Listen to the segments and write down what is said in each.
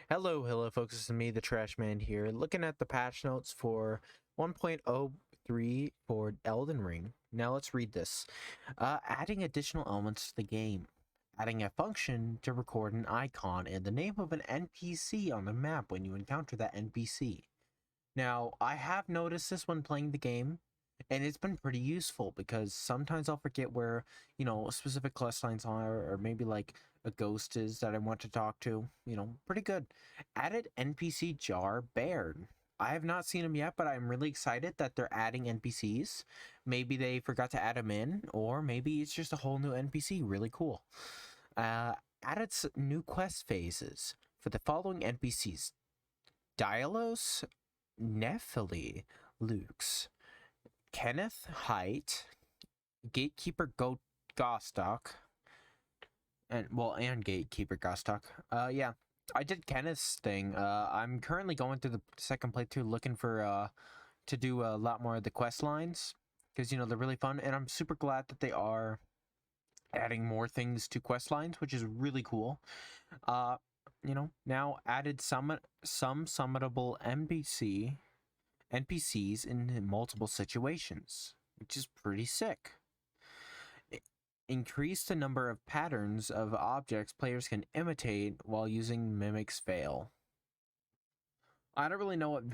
Hello, folks. This is me, the Trash Man here, looking at the patch notes for 1.03 for Elden Ring. Now let's read this. Adding additional elements to the game. Adding a function to record an icon and the name of an NPC on the map when you encounter that NPC. Now, I have noticed this when playing the game, and it's been pretty useful because sometimes I'll forget where, specific quest lines are, or maybe like a ghost is that I want to talk to. Pretty good. Added NPC Jar Baird. I have not seen him yet, but I'm really excited that they're adding NPCs. Maybe they forgot to add him in, or maybe it's just a whole new NPC. Really cool. Uh, Added new quest phases for the following NPCs: Dialos, Nephili, Lux, Kenneth Height, Gatekeeper Gostock, and Gatekeeper Gostock. Yeah, I did Kenneth's thing. I'm currently going through the second playthrough looking for to do a lot more of the quest lines because they're really fun, and I'm super glad that they are adding more things to quest lines, which is really cool. Now added some summonable NPCs in multiple situations, which is pretty sick. Increase the number of patterns of objects players can imitate while using Mimic's Veil. I don't really know what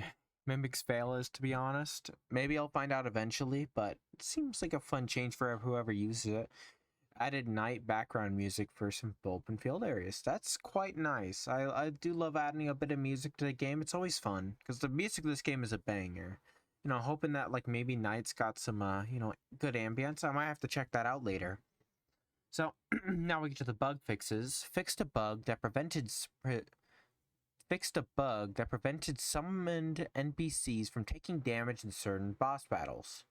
Mimic's Veil is, to be honest. Maybe I'll find out eventually, but it seems like a fun change for whoever uses it. Added night background music for some open field areas. That's quite nice. I do love adding a bit of music to the game. It's always fun because the music of this game is a banger. Hoping that like maybe night's got some good ambience. I might have to check that out later. So now we get to the bug fixes. Fixed a bug that prevented summoned NPCs from taking damage in certain boss battles.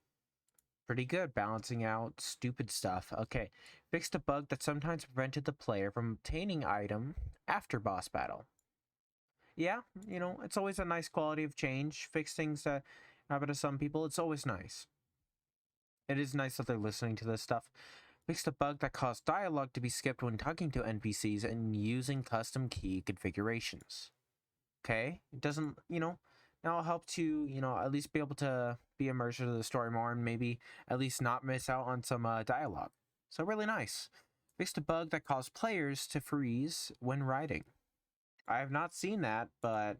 Pretty good, balancing out stupid stuff. Okay, fixed a bug that sometimes prevented the player from obtaining item after boss battle. Yeah, it's always a nice quality of change. Fix things that happen to some people. It's always nice. It is nice that they're listening to this stuff. Fixed a bug that caused dialogue to be skipped when talking to NPCs and using custom key configurations. Okay, it doesn't, now it helps you, at least be able to be immersed into the story more and maybe at least not miss out on some dialogue. So really nice. Fixed a bug that caused players to freeze when riding. I have not seen that, but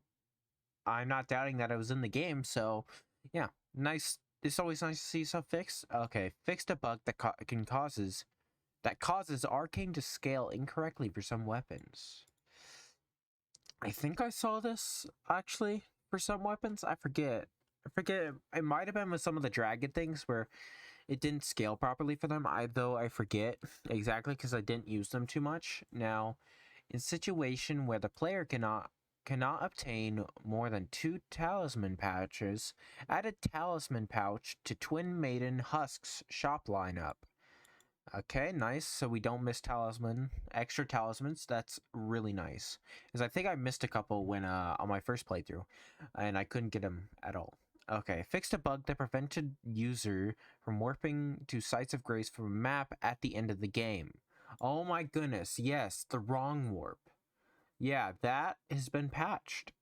I'm not doubting that it was in the game. So yeah, nice. It's always nice to see stuff fixed. Okay, fixed a bug that causes arcane to scale incorrectly for some weapons. I think I saw this actually for some weapons. I forget. It might have been with some of the dragon things where it didn't scale properly for them. Though I forget exactly because I didn't use them too much. Now, in situation where the player cannot obtain more than 2 talisman pouches, add a talisman pouch to Twin Maiden Husk's shop lineup. Okay, nice. So we don't miss extra talismans. That's really nice. Because I think I missed a couple when on my first playthrough, and I couldn't get them at all. Okay, fixed a bug that prevented user from warping to sites of grace from a map at the end of the game. Oh my goodness, yes, the wrong warp. Yeah, that has been patched.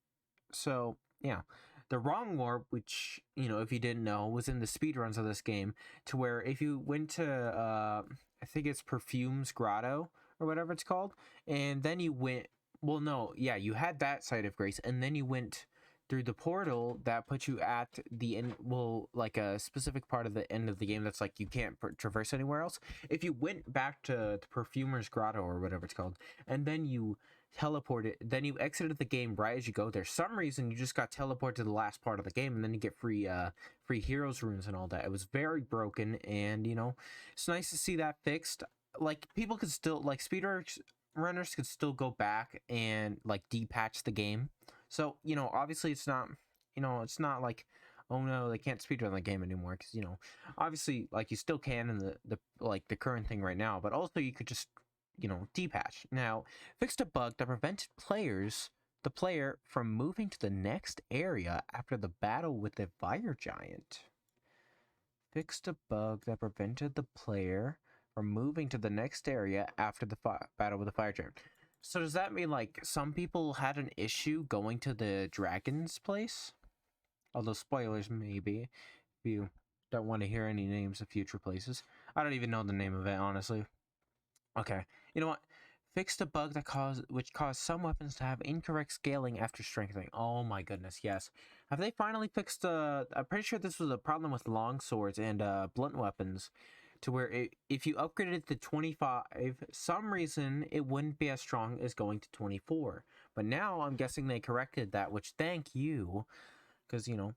So, yeah. The wrong warp, which, if you didn't know, was in the speedruns of this game, to where if you went to, I think it's Perfume's Grotto, or whatever it's called, and then you went, well, no, yeah, you had that site of grace, and then you went through the portal that put you at the end, well, like a specific part of the end of the game that's like you can't traverse anywhere else. If you went back to the Perfumer's Grotto, or whatever it's called, and then you teleported, then you exited the game right as you go there, some reason you just got teleported to the last part of the game, and then you get free heroes runes and all that. It was very broken, and it's nice to see that fixed. Like, people could still, like, runners could still go back and like depatch the game. So obviously it's not, it's not like, oh no, they can't speedrun the game anymore, because obviously, like, you still can in the current thing right now, but also you could just depatch. Now, fixed a bug that prevented the player from moving to the next area after the battle with the fire giant. Fixed a bug that prevented the player from moving to the next area after the battle with the fire giant. So does that mean like some people had an issue going to the dragon's place? Although spoilers maybe, if you don't want to hear any names of future places. I don't even know the name of it, honestly. Okay. You know what? Fixed a bug which caused some weapons to have incorrect scaling after strengthening. Oh my goodness, yes. Have they finally fixed I'm pretty sure this was a problem with long swords and blunt weapons, to where if you upgraded it to 25, some reason it wouldn't be as strong as going to 24. But now I'm guessing they corrected that, which thank you, because you know,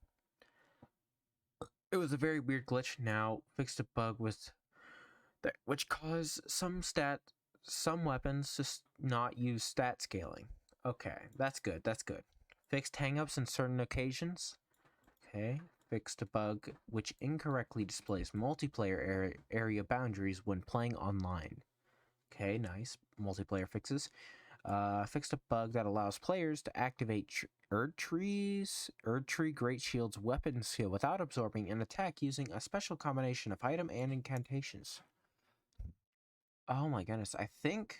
it was a very weird glitch. Now fixed a bug with that which caused some weapons to not use stat scaling. Okay, that's good. That's good. Fixed hangups in certain occasions. Okay. Fixed a bug which incorrectly displays multiplayer area boundaries when playing online. Okay, nice. Multiplayer fixes. Fixed a bug that allows players to activate Erd Tree Great Shield's weapon skill without absorbing an attack using a special combination of item and incantations. Oh my goodness, I think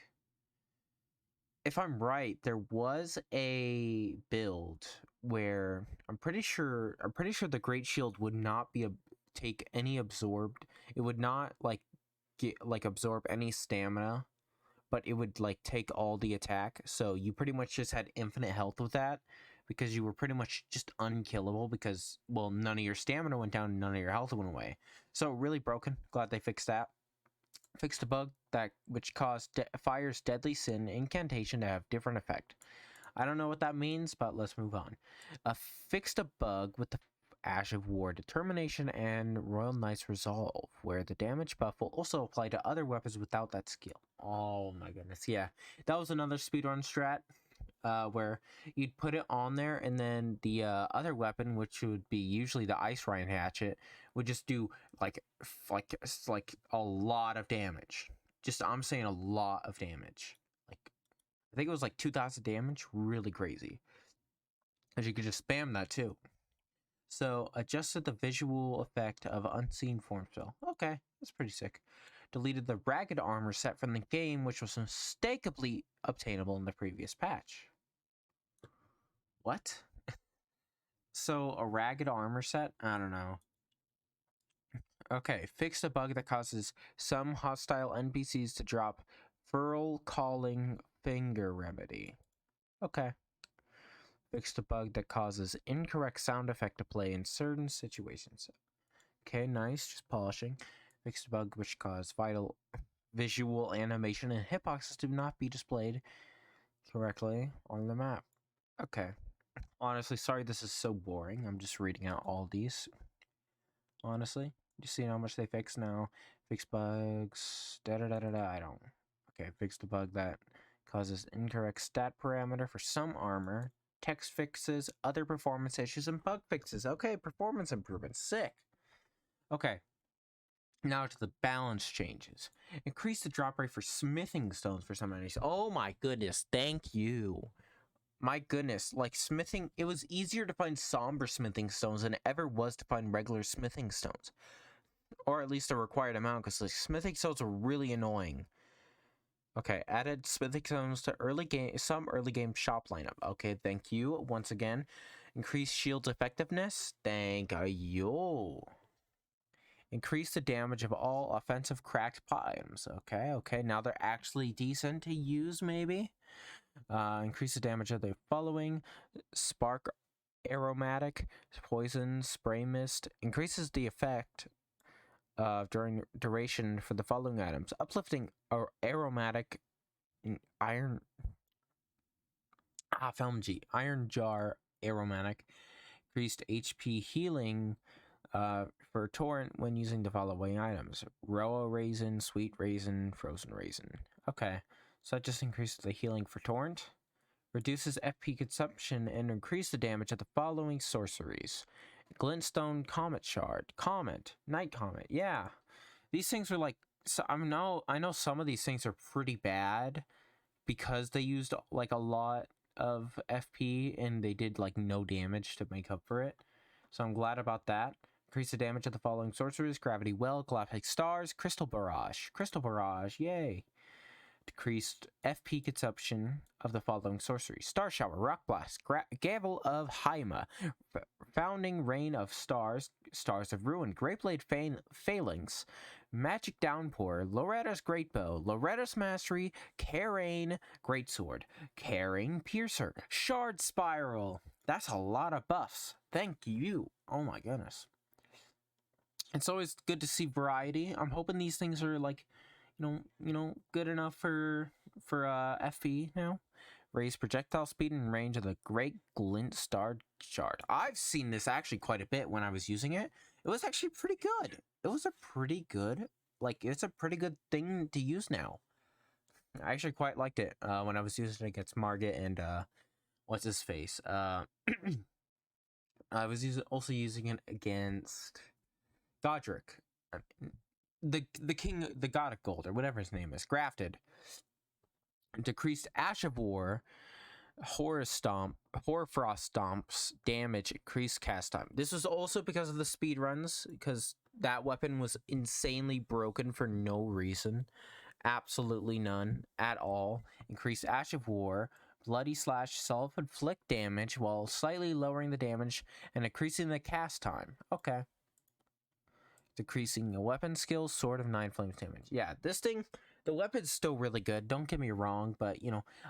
if I'm right, there was a build where I'm pretty sure the Great Shield would not be take any absorbed. It would not absorb any stamina, but it would like take all the attack. So you pretty much just had infinite health with that because you were pretty much just unkillable because well, none of your stamina went down, none of your health went away. So really broken. Glad they fixed that. Fixed a bug that which caused Fire's deadly sin incantation to have different effect. I don't know what that means, but let's move on. Fixed a bug with the Ash of War Determination and Royal Knight's Resolve, where the damage buff will also apply to other weapons without that skill. Oh my goodness, yeah. That was another speedrun strat. Where you'd put it on there, and then the other weapon, which would be usually the Ice Ryan Hatchet, would just do like a lot of damage. Just I'm saying a lot of damage. Like I think it was like 2,000 damage, really crazy. Because you could just spam that too. So adjusted the visual effect of Unseen Form Spell. Okay, that's pretty sick. Deleted the ragged armor set from the game, which was mistakenly obtainable in the previous patch. What? So a ragged armor set? I don't know. Okay, fixed a bug that causes some hostile NPCs to drop Furl Calling Finger Remedy. Okay. Fixed a bug that causes incorrect sound effect to play in certain situations. Okay, nice, just polishing. Fixed a bug which caused vital visual animation and hitboxes to not be displayed correctly on the map. Okay. Honestly, sorry this is so boring. I'm just reading out all these. Honestly, just seeing how much they fix now. Fix bugs. Da da da da da. I don't. Okay, fix the bug that causes incorrect stat parameter for some armor. Text fixes, other performance issues, and bug fixes. Okay, performance improvements. Sick. Okay. Now to the balance changes. Increase the drop rate for smithing stones for some enemies. Oh my goodness, thank you. My goodness, like smithing, it was easier to find somber smithing stones than it ever was to find regular smithing stones. Or at least a required amount, because like, smithing stones are really annoying. Okay, added smithing stones to some early game shop lineup. Okay, thank you once again. Increase shield's effectiveness. Thank you. Increase the damage of all offensive cracked pot items. Okay, now they're actually decent to use, maybe. Increase the damage of the following: Spark Aromatic, Poison, Spray Mist. Increases the effect during duration for the following items: Uplifting Aromatic, Iron FMG, Iron Jar Aromatic. Increased HP healing for Torrent when using the following items: Roa Raisin, Sweet Raisin, Frozen Raisin. Okay, so that just increases the healing for Torrent. Reduces FP consumption and increase the damage of the following sorceries: Glintstone, Comet Shard, Comet, Night Comet. Yeah, these things are like. So I know some of these things are pretty bad because they used like a lot of FP and they did like no damage to make up for it. So I'm glad about that. Increase the damage of the following sorceries: Gravity Well, Galactic Stars, Crystal Barrage. Crystal Barrage, yay. Decreased FP consumption of the following sorceries: Star Shower, Rock Blast, Gavel of Haima, Founding Rain of Stars, Stars of Ruin, Great Blade Phalanx, Magic Downpour, Loretta's Great Bow, Loretta's Mastery, Carrain Greatsword, Carrain Piercer, Shard Spiral. That's a lot of buffs. Thank you. Oh my goodness. It's always good to see variety. I'm hoping these things are like, good enough for FP now. Raise projectile speed and range of the Great Glint Star Shard. I've seen this actually quite a bit when I was using it. It was actually pretty good. It was a pretty good, it's a pretty good thing to use now. I actually quite liked it when I was using it against Margit and what's his face. I was also using it against Godric, the king, the god of gold, or whatever his name is, Grafted. Decreased Ash of War, Horror Frost Stomps, damage, increased cast time. This was also because of the speed runs, because that weapon was insanely broken for no reason. Absolutely none at all. Increased Ash of War, Bloody Slash, self-inflict damage while slightly lowering the damage and increasing the cast time. Okay. Decreasing a weapon skill, Sword of 9 Flames damage. Yeah, this thing, the weapon's still really good, don't get me wrong, but,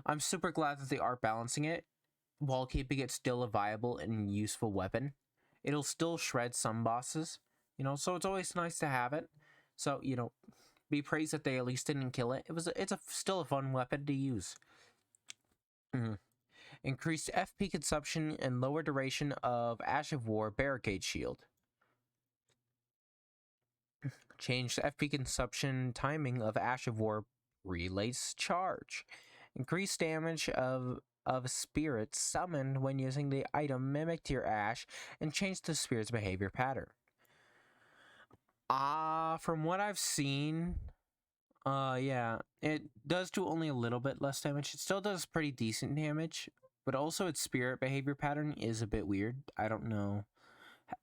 I'm super glad that they are balancing it while keeping it still a viable and useful weapon. It'll still shred some bosses, so it's always nice to have it. So, be praised that they at least didn't kill it. It's still a fun weapon to use. Increased FP consumption and lower duration of Ash of War Barricade Shield. Changed FP consumption timing of Ash of War Relays Charge. Increased damage of spirits summoned when using the item Mimic Tier Ash, and changed the spirit's behavior pattern. From what I've seen, yeah, it does do only a little bit less damage. It still does pretty decent damage, but also its spirit behavior pattern is a bit weird. I don't know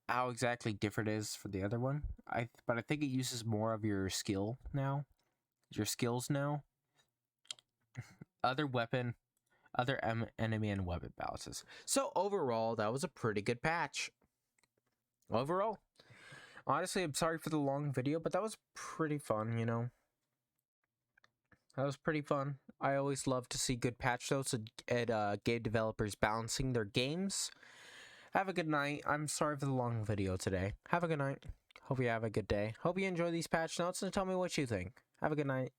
how exactly different it is for the other one. But I think it uses more of your skills now. Other enemy and weapon balances. So overall, that was a pretty good patch. Overall, honestly, I'm sorry for the long video, but that was pretty fun, That was pretty fun. I always love to see good patch notes at game developers balancing their games. Have a good night. I'm sorry for the long video today. Have a good night. Hope you have a good day. Hope you enjoy these patch notes and tell me what you think. Have a good night.